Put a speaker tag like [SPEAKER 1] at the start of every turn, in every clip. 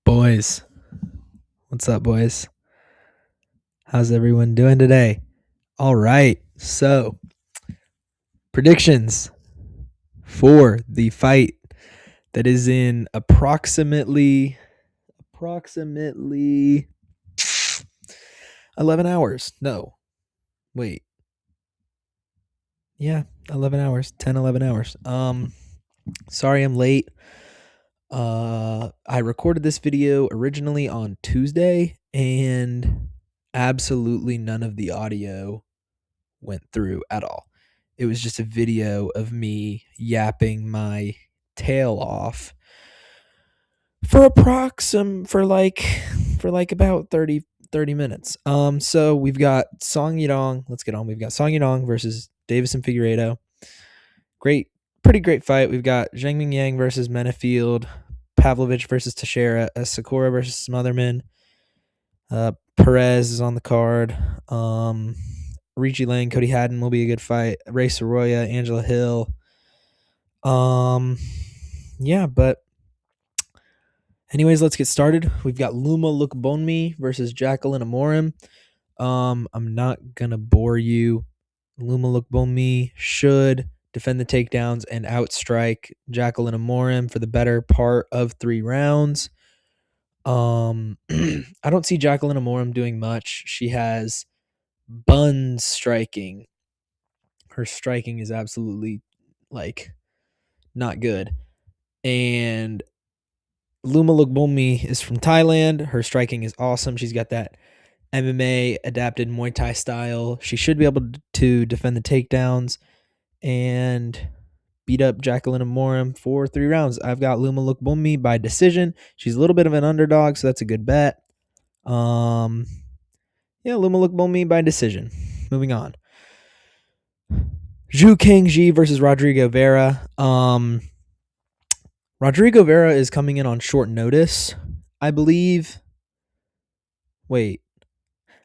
[SPEAKER 1] Boys, what's up, boys? How's everyone doing today? All right, so predictions for the fight that is in approximately 11 hours. No, wait, yeah, 11 hours, 10, 11 hours. Sorry I'm late. I recorded this video originally on Tuesday, and absolutely none of the audio went through at all. It was just a video of me yapping my tail off for about 30 minutes. So we've got Song Yadong. Let's get on. We've got Song Yadong versus Davison Figueiredo. Pretty great fight. We've got Zhang Ming Yang versus Menafield, Pavlovich versus Teixeira, Sakura versus Smotherman. Perez is on the card. Ricci Lang, Cody Haddon will be a good fight. Ray Soroya, Angela Hill. Yeah, but anyways, let's get started. We've got Luma Lukbonmi versus Jacqueline Amorim. I'm not gonna bore you. Luma Lukbonmi should defend the takedowns and outstrike Jacqueline Amorim for the better part of 3 rounds. I don't see Jacqueline Amorim doing much. She has buns striking. Her striking is absolutely not good. And Luma Lukbonmi is from Thailand. Her striking is awesome. She's got that MMA adapted Muay Thai style. She should be able to defend the takedowns and beat up Jacqueline Amorim for 3 rounds. I've got Luma Lukbonmi by decision. She's a little bit of an underdog, so that's a good bet. Luma Lukbonmi by decision. Moving on. Zhu Kangji versus Rodrigo Vera. Rodrigo Vera is coming in on short notice, I believe. Wait,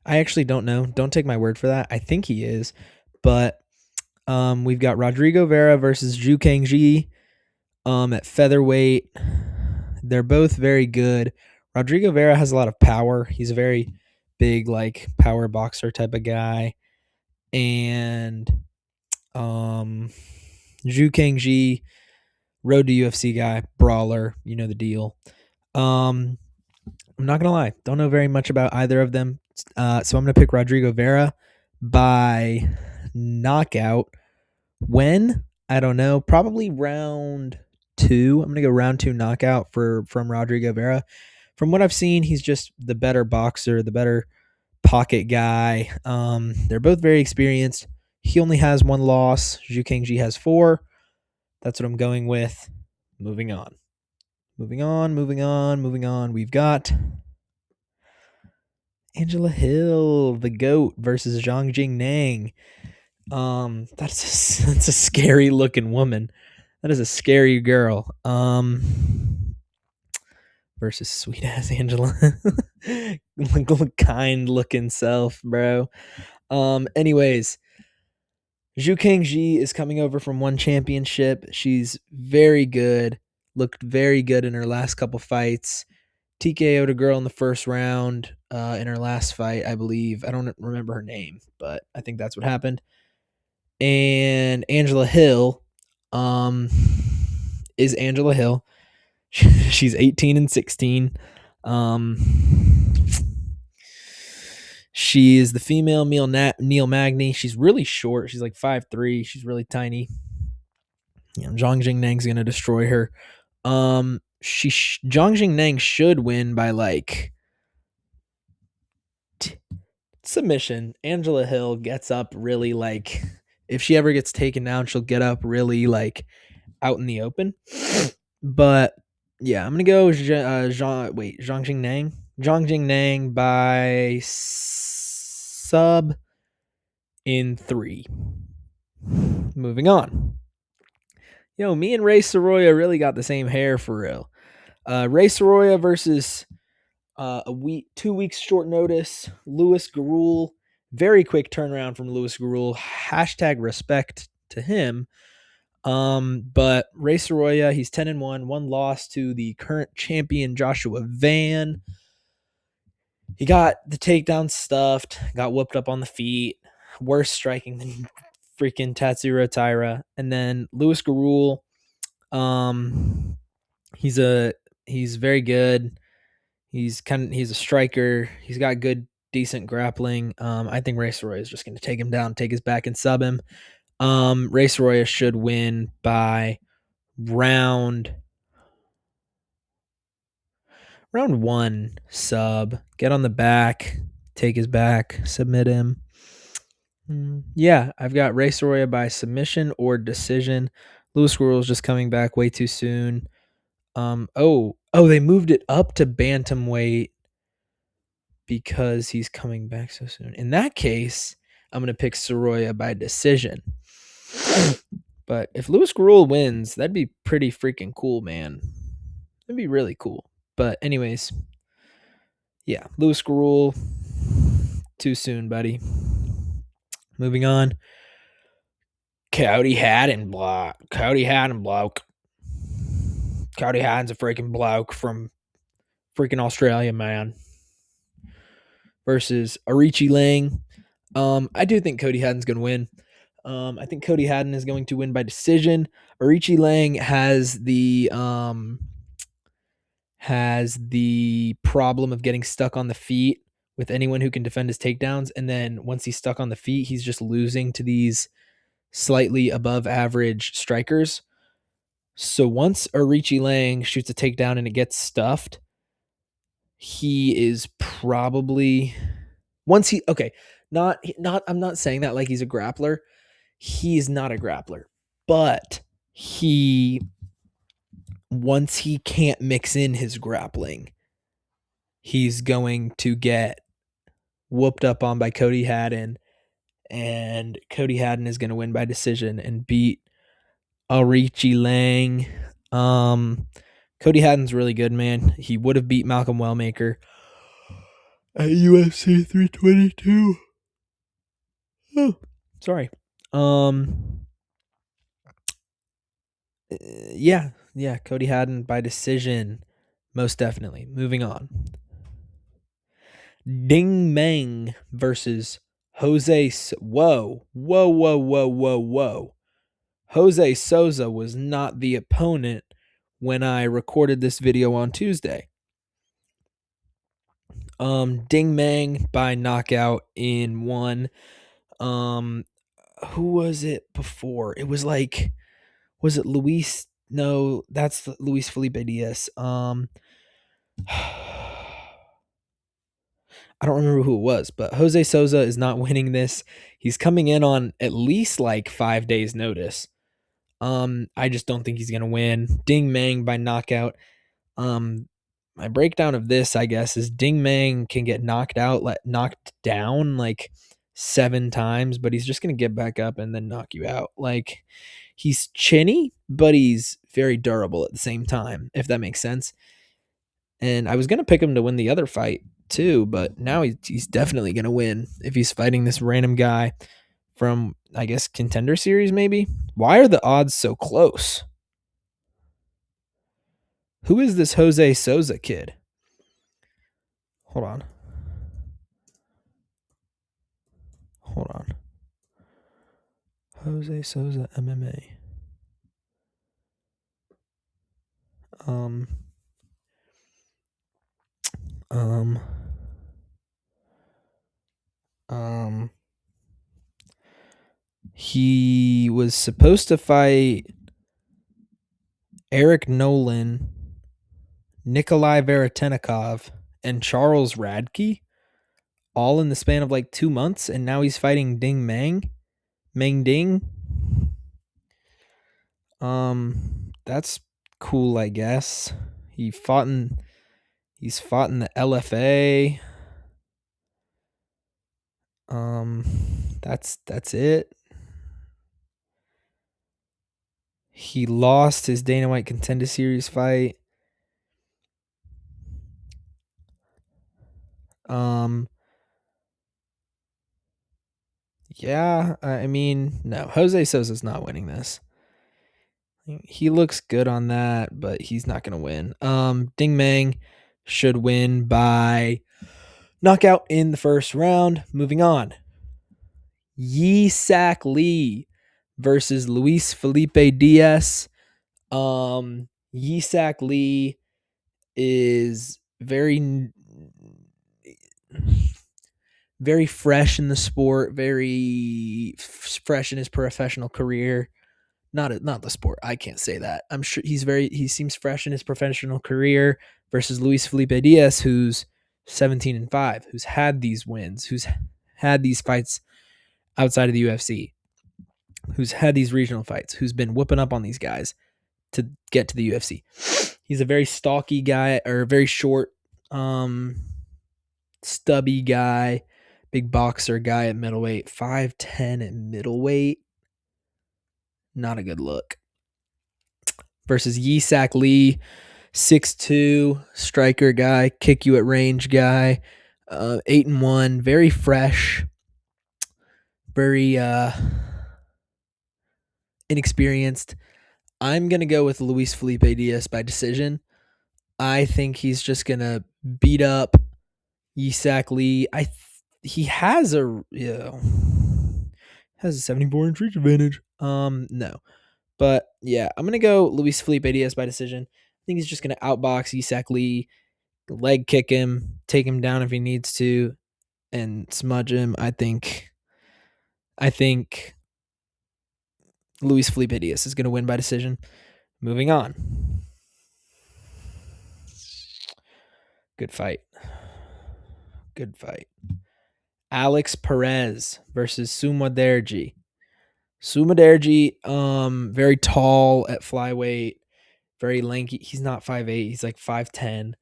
[SPEAKER 1] I actually don't know. Don't take my word for that. I think he is. But we've got Rodrigo Vera versus Zhu Kangji at featherweight. They're both very good. Rodrigo Vera has a lot of power. He's a very big, power boxer type of guy. And Zhu Kangji, road to UFC guy, brawler, you know the deal. I'm not gonna lie, don't know very much about either of them. So I'm gonna pick Rodrigo Vera by knockout. When? I don't know. Probably round 2. I'm gonna go round 2 knockout from Rodrigo Vera. From what I've seen, he's just the better boxer, the better pocket guy. They're both very experienced. He only has 1 loss. Zhu Kangji has 4. That's what I'm going with. Moving on. We've got Angela Hill, the GOAT, versus Zhang Jingnang. That's a scary looking woman. That is a scary girl. Versus sweet ass Angela. Kind looking self, bro. Anyways, Zhu Kangji is coming over from 1 championship. She's very good. Looked very good in her last couple fights. TKO'd a girl in the first round in her last fight, I believe. I don't remember her name, but I think that's what happened. And Angela Hill is Angela Hill. She's 18-16. She is the female Neil Magny. She's really short. She's like 5'3". She's really tiny. Zhang Jingnang's gonna destroy her. Zhang Jingnang should win by submission. Angela Hill gets up really if she ever gets taken down, she'll get up really out in the open. But yeah, I'm gonna go Zhang Jingnang by sub in 3. Moving on. Me and Ray Soroya really got the same hair for real. Ray Soroya versus 2 weeks short notice. Louis Garul, very quick turnaround from Louis Garul. # respect to him. But Ray Soroya, he's 10-1, one loss to the current champion Joshua Van. He got the takedown stuffed, got whooped up on the feet, worse striking than freaking Tatsuro Taira. And then Louis Garul, um, he's very good. He's a striker. He's got good, decent grappling. I think Ray Soroya is just going to take him down, take his back, and sub him. Ray Soroya should win by round 1 sub. Get on the back, take his back, submit him. Yeah, I've got Ray Soroya by submission or decision. Louis Squirrel's just coming back way too soon. They moved it up to bantamweight because he's coming back so soon. In that case, I'm gonna pick Soroya by decision. But if Louis Squirrel wins, that'd be pretty freaking cool, man. That'd be really cool. But anyways, yeah, Louis Squirrel, too soon, buddy. Moving on. Cody Haddon bloke. Cody Haddon's a freaking bloke from freaking Australia, man. Versus Arichi Lang. I do think Cody Haddon's going to win. I think Cody Haddon is going to win by decision. Arichi Lang has the problem of getting stuck on the feet with anyone who can defend his takedowns. And then once he's stuck on the feet, he's just losing to these slightly above average strikers. So once Arichi Lang shoots a takedown and it gets stuffed, he is probably I'm not saying that like he's a grappler. He's not a grappler, but once he can't mix in his grappling, he's going to get whooped up on by Cody Haddon, and Cody Haddon is going to win by decision and beat Arichi Lang. Cody Haddon's really good, man. He would have beat Malcolm Wellmaker at UFC 322. Oh, sorry. Yeah, Cody Haddon by decision, most definitely. Moving on. Ding Meng versus Jose. Whoa. Jose Souza was not the opponent when I recorded this video on Tuesday. Ding Meng by knockout in one. Who was it before? It was was it Luis? No, that's Luis Felipe Diaz. I don't remember who it was, but Jose Souza is not winning this. He's coming in on at least 5 days notice. I just don't think he's going to win. Ding Meng by knockout. My breakdown of this, I guess, is Ding Meng can get knocked down 7 times, but he's just going to get back up and then knock you out. He's chinny, but he's very durable at the same time, if that makes sense. And I was going to pick him to win the other fight too, but now he's definitely going to win if he's fighting this random guy from, I guess, Contender Series maybe. Why are the odds so close? Who is this Jose Souza kid? Hold on. Jose Souza MMA. He was supposed to fight Eric Nolan, Nikolai Veretennikov, and Charles Radke, all in the span of 2 months, and now he's fighting Ding Meng. Meng Ding. That's cool, I guess. He's fought in the LFA. That's it. He lost his Dana White Contender Series fight. Yeah, I mean, no, Jose Souza's not winning this. He looks good on that, but he's not going to win. Ding Meng should win by knockout in the first round. Moving on. Yi Sak Lee versus Luis Felipe Diaz. Yi Sak Lee is very fresh in the sport, very fresh in his professional career. Not the sport. I can't say that. I'm sure he seems fresh in his professional career versus Luis Felipe Diaz, who's 17-5, who's had these wins, who's had these fights outside of the UFC, who's had these regional fights, who's been whooping up on these guys to get to the UFC. He's a very stocky guy, or a very short, stubby guy, big boxer guy at middleweight, 5'10" at middleweight. Not a good look. Versus Yi Sak Lee, 6'2", striker guy, kick you at range guy, 8-1, very fresh, very inexperienced. I'm going to go with Luis Felipe Diaz by decision. I think he's just going to beat up Yi Sak Lee. He has a 74-inch reach advantage. No. But yeah, I'm gonna go Luis Felipe Diaz by decision. I think he's just gonna outbox Yi Sak Lee, leg kick him, take him down if he needs to, and smudge him. I think Luis Felipe Diaz is gonna win by decision. Moving on. Good fight. Alex Perez versus Sumoderji. Sumoderji, very tall at flyweight, very lanky. He's not 5'8", he's like 5'10".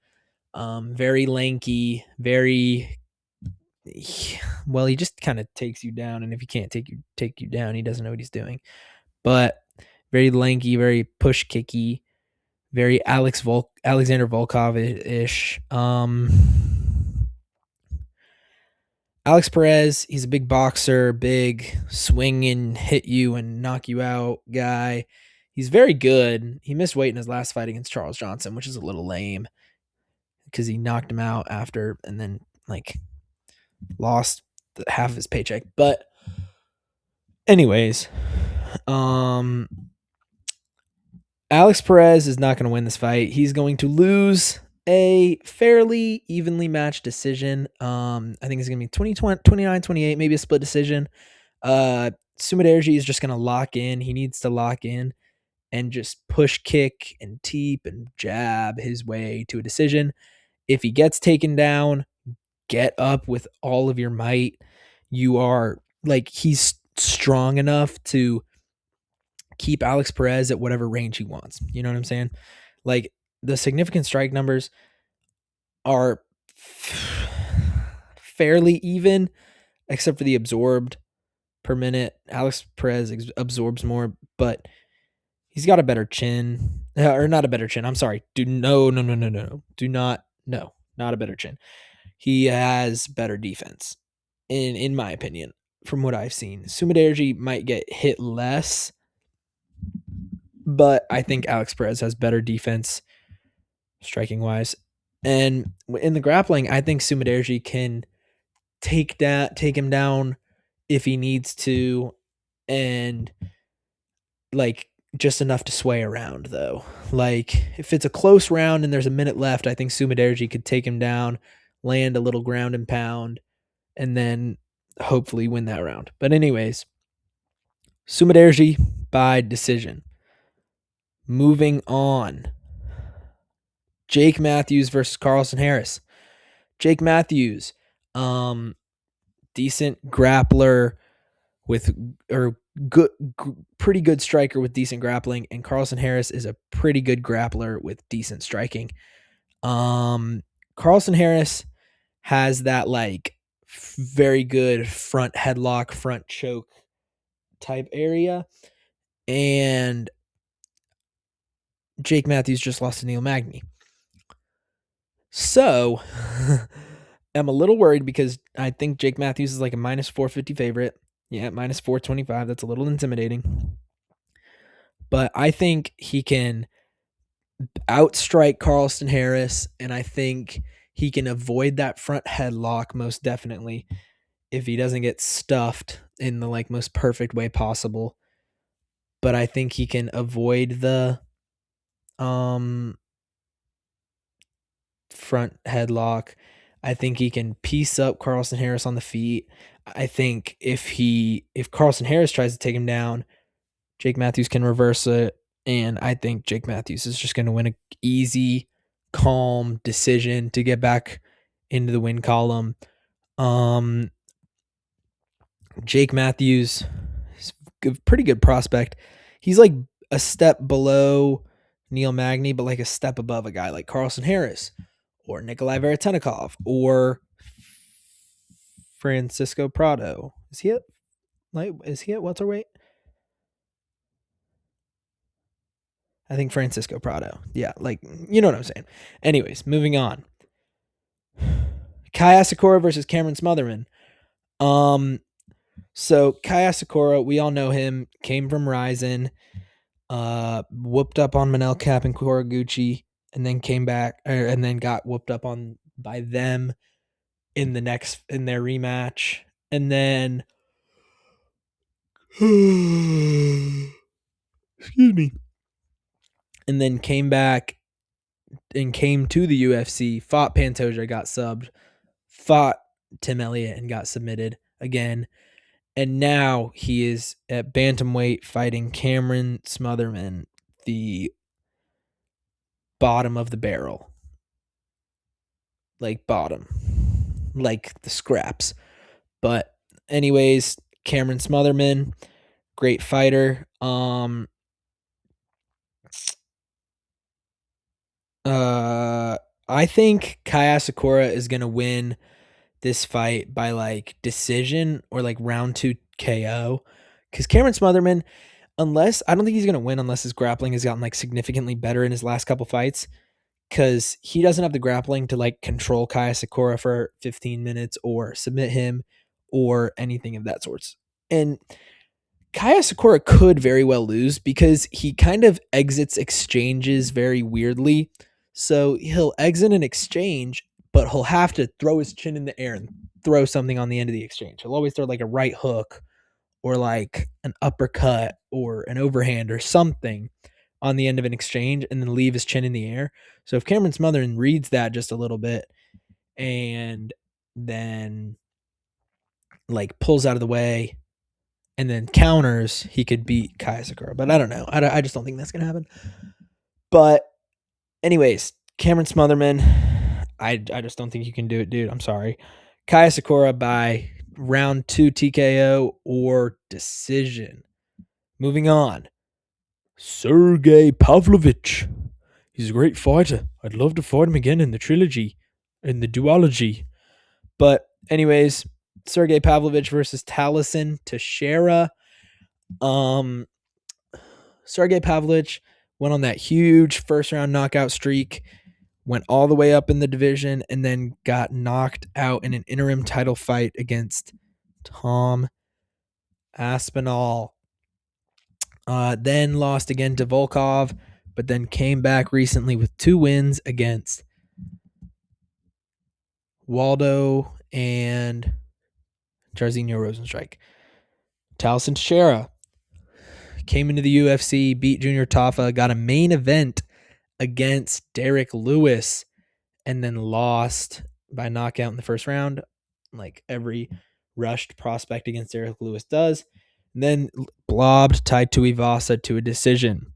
[SPEAKER 1] Very lanky, very well, he just kind of takes you down, and if he can't take you down, he doesn't know what he's doing. But very lanky, very push kicky, very Alexander Volkov-ish. Alex Perez, he's a big boxer, big swing and hit you and knock you out guy. He's very good. He missed weight in his last fight against Charles Johnson, which is a little lame because he knocked him out after and then lost half of his paycheck. But anyways, Alex Perez is not going to win this fight. He's going to lose a fairly evenly matched decision. I think it's going to be 29-28, maybe a split decision. Sumoderji is just going to lock in. He needs to lock in and just push kick and teep and jab his way to a decision. If he gets taken down, get up with all of your might. You are he's strong enough to keep Alex Perez at whatever range he wants. You know what I'm saying? The significant strike numbers are fairly even, except for the absorbed per minute. Alex Perez absorbs more, but he's got a better chin. Or not a better chin. I'm sorry. No. Not a better chin. He has better defense, in my opinion, from what I've seen. Sumoderji might get hit less, but I think Alex Perez has better defense, striking-wise. And in the grappling, I think Sumoderji can take him down if he needs to, and just enough to sway around, though. If it's a close round and there's a minute left, I think Sumoderji could take him down, land a little ground and pound, and then hopefully win that round. But anyways, Sumoderji by decision. Moving on. Jake Matthews versus Carlson Harris. Jake Matthews, decent grappler pretty good striker with decent grappling, and Carlson Harris is a pretty good grappler with decent striking. Carlson Harris has that very good front headlock, front choke type area, and Jake Matthews just lost to Neil Magny. So I'm a little worried because I think Jake Matthews is a -450 favorite. Yeah, -425. That's a little intimidating. but I think he can outstrike Carlston Harris, and I think he can avoid that front headlock most definitely if he doesn't get stuffed in the like most perfect way possible. But I think he can avoid the um front headlock. I think he can piece up Carlston Harris on the feet. I think if Carlston Harris tries to take him down, Jake Matthews can reverse it, and I think Jake Matthews is just going to win a easy, calm decision to get back into the win column. Um, Jake Matthews is a pretty good prospect. He's like a step below Neil Magny, but like a step above a guy like Carlson Harris or Nikolai Veretennikov or Francisco Prado. Is he at welterweight? I think Francisco Prado. Yeah, like you know what I'm saying. Anyways, moving on. Kai Asakura versus Cameron Smotherman. So Kai Asakura, we all know him, came from Ryzen, whooped up on Manel Cap and Koraguchi, and then came back and then got whooped up on by them in their rematch. And then excuse me. And then came back and came to the UFC, fought Pantoja, got subbed, fought Tim Elliott and got submitted again. And now he is at bantamweight fighting Cameron Smotherman, the bottom of the barrel. Like bottom. Like the scraps. But anyways, Cameron Smotherman, great fighter. I think Kai Asakura is gonna win this fight by like decision or like round 2 KO. Because Cameron Smotherman, unless I don't think he's gonna win unless his grappling has gotten like significantly better in his last couple fights. Because he doesn't have the grappling to like control Kai Sakura for 15 minutes or submit him or anything of that sorts. And Kaya Sakura could very well lose because he kind of exits exchanges very weirdly. So he'll exit an exchange, but he'll have to throw his chin in the air and throw something on the end of the exchange. He'll always throw like a right hook or like an uppercut or an overhand or something on the end of an exchange and then leave his chin in the air. So if Cameron Smotherman reads that just a little bit and then like pulls out of the way and then counters, he could beat Kai Sakura. But I don't know. I just don't think that's going to happen. But anyways, Cameron Smotherman, I just don't think you can do it, dude. I'm sorry. Kai Sakura by round 2 TKO or decision. Moving on. Sergey Pavlovich. He's a great fighter. I'd love to fight him again in the trilogy, in the duology. But anyways, Sergey Pavlovich versus Taliesin Teixeira. Sergey Pavlovich went on that huge first round knockout streak, went all the way up in the division, and then got knocked out in an interim title fight against Tom Aspinall. Then lost again to Volkov, but then came back recently with 2 wins against Waldo and Jairzinho Rosenstrike. Taliesin Teixeira came into the UFC, beat Junior Tafa, got a main event against Derek Lewis, and then lost by knockout in the first round, like every rushed prospect against Derek Lewis does. And then blobbed Tai Tuivasa to a decision.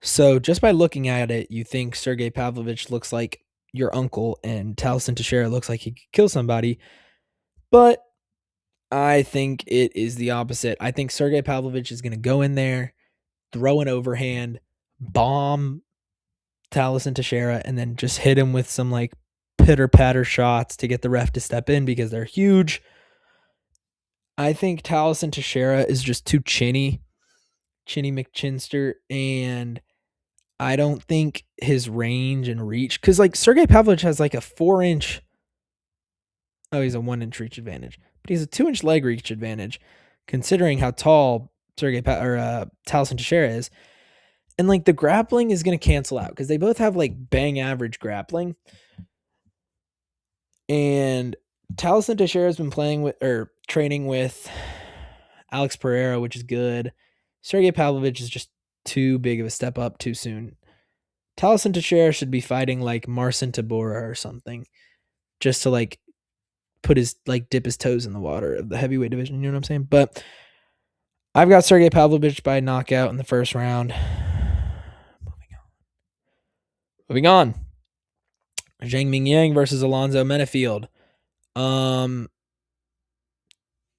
[SPEAKER 1] So just by looking at it, you think Sergey Pavlovich looks like your uncle and Taliesin Teixeira looks like he could kill somebody. But I think it is the opposite. I think Sergey Pavlovich is going to go in there, throw an overhand, bomb Taliesin Teixeira, and then just hit him with some like pitter-patter shots to get the ref to step in because they're huge. I think Taliesin Teixeira is just too chinny McChinster, and I don't think his range and reach, because like Sergey Pavlovich has like a 4-inch, he's a 1-inch reach advantage, but he has a 2-inch leg reach advantage. considering how tall Taliesin Teixeira is. And like the grappling is going to cancel out because they both have like bang average grappling. And Taliesin Teixeira has been playing with or training with Alex Pereira, which is good. Sergey Pavlovich is just too big of a step up too soon. Taliesin Teixeira should be fighting like Marcin Tybura or something, just to like put his like dip his toes in the water of the heavyweight division. You know what I'm saying? But I've got Sergey Pavlovich by knockout in the first round. Moving on. Zhang Mingyang versus Alonzo Menafield.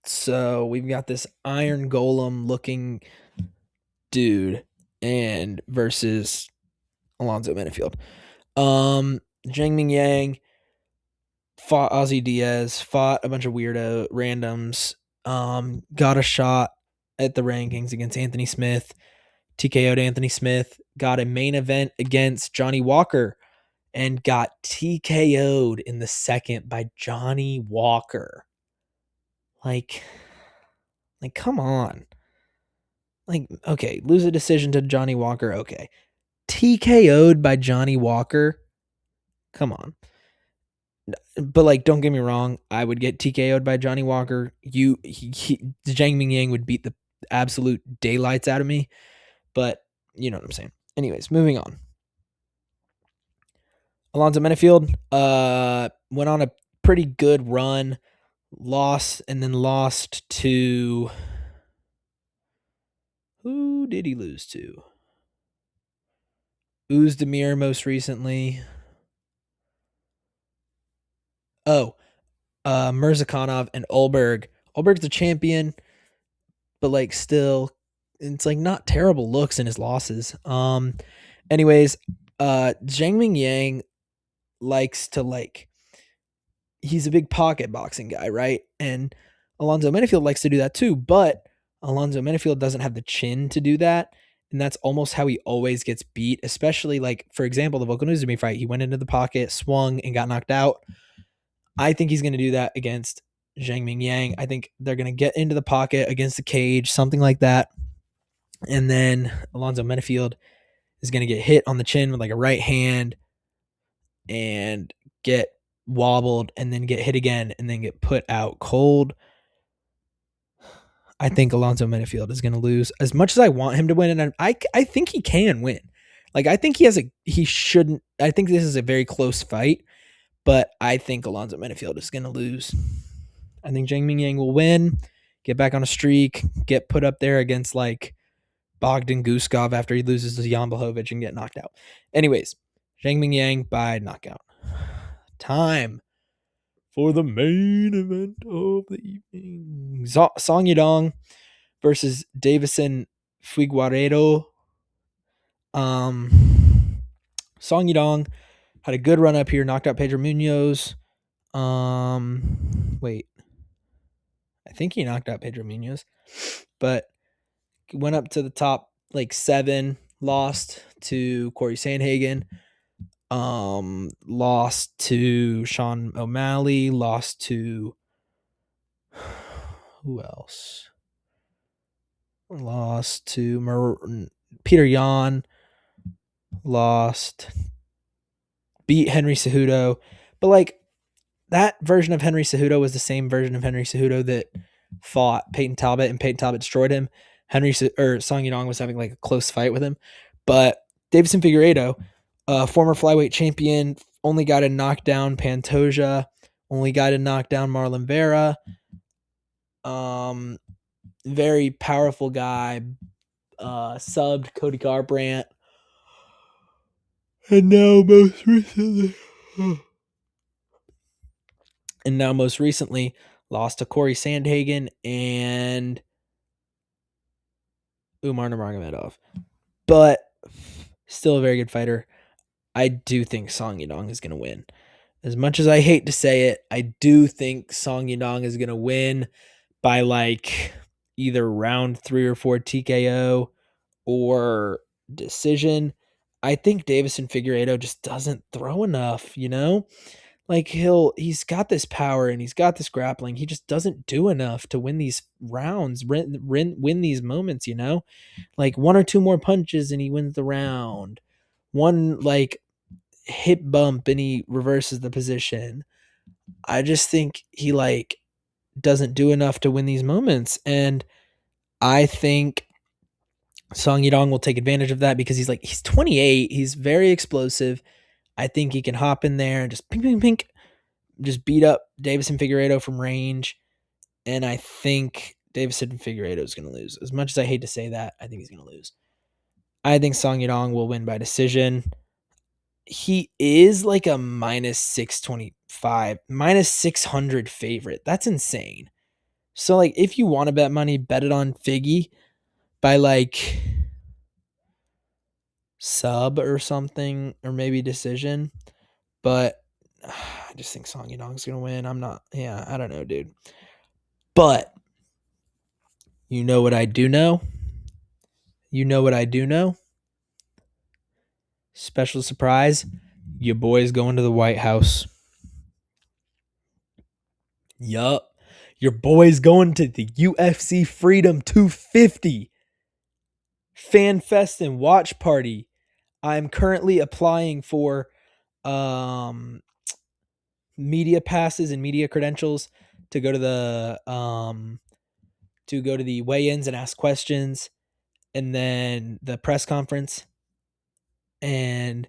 [SPEAKER 1] So we've got this Iron Golem looking dude and versus Alonzo Menafield. Zhang Mingyang fought Ozzy Diaz, fought a bunch of weirdo randoms, got a shot at the rankings against Anthony Smith, TKO'd Anthony Smith, got a main event against Johnny Walker, and got TKO'd in the second by Johnny Walker. Like, come on. Like, okay, lose a decision to Johnny Walker, okay. TKO'd by Johnny Walker? Come on. But like, don't get me wrong, I would get TKO'd by Johnny Walker. Zhang Mingyang would beat the absolute daylights out of me. But you know what I'm saying. Anyways, moving on. Alonzo Menafield went on a pretty good run, lost to who did he lose to? Uzdemir most recently. Oh, Mirzakhanov and Ulberg. Ulberg's the champion, but like still, it's like not terrible looks in his losses. Anyways, Zhang Mingyang likes to like, he's a big pocket boxing guy, right? And Alonzo Menafield likes to do that too, but Alonzo Menafield doesn't have the chin to do that. And that's almost how he always gets beat, especially like, for example, the Volkan Ozdemir fight. He went into the pocket, swung, and got knocked out. I think he's going to do that against Zhang Mingyang. I think they're going to get into the pocket against the cage, something like that. And then Alonzo Menafield is going to get hit on the chin with like a right hand and get wobbled and then get hit again and then get put out cold. I think Alonzo Menafield is going to lose as much as I want him to win. And I think he can win. Like, I think he shouldn't. I think this is a very close fight, but I think Alonzo Menafield is going to lose. I think Zhang Mingyang will win, get back on a streak, get put up there against like Bogdan Guskov after he loses to Jan Blachowicz and get knocked out. Anyways, Zhang Mingyang by knockout. Time for the main event of the evening. Song Yadong versus Davison Figueiredo. Song Yadong had a good run up here, knocked out Pedro Munoz. Wait. I think he knocked out Pedro Munoz, but went up to the top like 7, lost to Corey Sandhagen, lost to Sean O'Malley, lost to who else? Lost to Peter Yan, beat Henry Cejudo, but like that version of Henry Cejudo was the same version of Henry Cejudo that fought Peyton Talbot, and Peyton Talbot destroyed him. Song Yadong was having like a close fight with him, but Davison Figueiredo, former flyweight champion, only got to knock down Pantoja, only got to knock down Marlon Vera. Very powerful guy, subbed Cody Garbrandt, and now most recently lost to Corey Sandhagen and Umar Nurmagomedov, but still a very good fighter. I do think Song Yadong is going to win. As much as I hate to say it, I do think Song Yadong is going to win by like either round 3 or 4 TKO or decision. I think Davison Figueiredo just doesn't throw enough, you know? Like he's got this power and he's got this grappling. He just doesn't do enough to win these rounds, win these moments, you know? Like one or two more punches and he wins the round. One like hip bump and he reverses the position. I just think he like doesn't do enough to win these moments. And I think Song Yadong will take advantage of that because he's 28. He's very explosive. I think he can hop in there and just ping, ping, ping, just beat up Davison Figueiredo from range. And I think Davison Figueiredo is going to lose. As much as I hate to say that, I think he's going to lose. I think Song Yadong will win by decision. He is like a minus 625, minus 600 favorite. That's insane. So, like, if you want to bet money, bet it on Figgy by like sub or something, or maybe decision. But I just think Song Yadong's going to win. I don't know, dude. But you know what I do know? You know what I do know? Special surprise. Your boy's going to the White House. Yup. Your boy's going to the UFC Freedom 250 Fan Fest and Watch Party. I'm currently applying for media passes and media credentials to go to the weigh-ins and ask questions, and then the press conference. And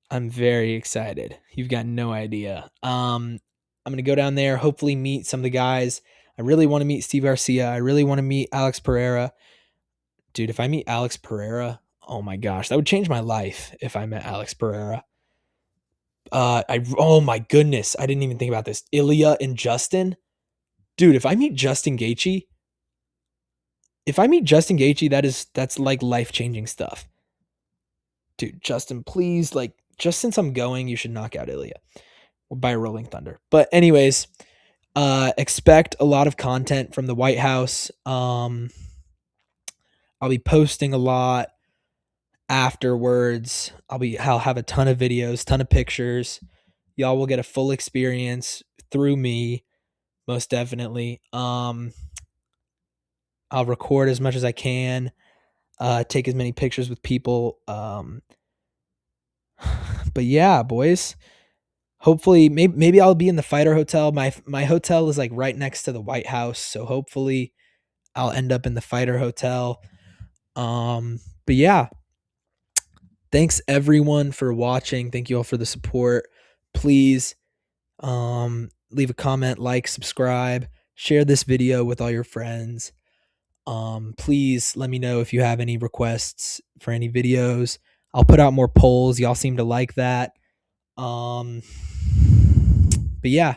[SPEAKER 1] I'm very excited. You've got no idea. I'm gonna go down there, hopefully meet some of the guys. I really want to meet Steve Garcia. I really want to meet Alex Pereira. Dude, if I meet Alex Pereira, oh my gosh, that would change my life if I met Alex Pereira. Oh my goodness, I didn't even think about this. Ilya and Justin. Dude, if I meet Justin Gaethje, that's like life-changing stuff. Dude, Justin, please, like, just since I'm going, you should knock out Ilya by Rolling Thunder. But anyways, expect a lot of content from the White House. I'll be posting a lot afterwards. I'll have a ton of videos, ton of pictures. Y'all will get a full experience through me, most definitely. I'll record as much as I can, take as many pictures with people. But yeah, boys. Hopefully, maybe I'll be in the Fighter Hotel. My hotel is like right next to the White House, so hopefully I'll end up in the Fighter Hotel. But yeah, thanks everyone for watching. Thank you all for the support. Please leave a comment, like, subscribe, share this video with all your friends. Please let me know if you have any requests for any videos. I'll put out more polls. Y'all seem to like that. But yeah,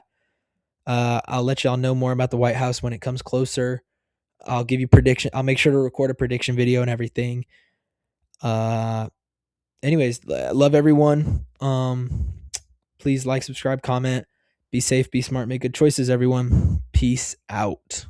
[SPEAKER 1] I'll let y'all know more about the White House when it comes closer. I'll give you prediction. I'll make sure to record a prediction video and everything. Anyways, love everyone. Please like, subscribe, comment. Be safe, be smart, make good choices, everyone. Peace out.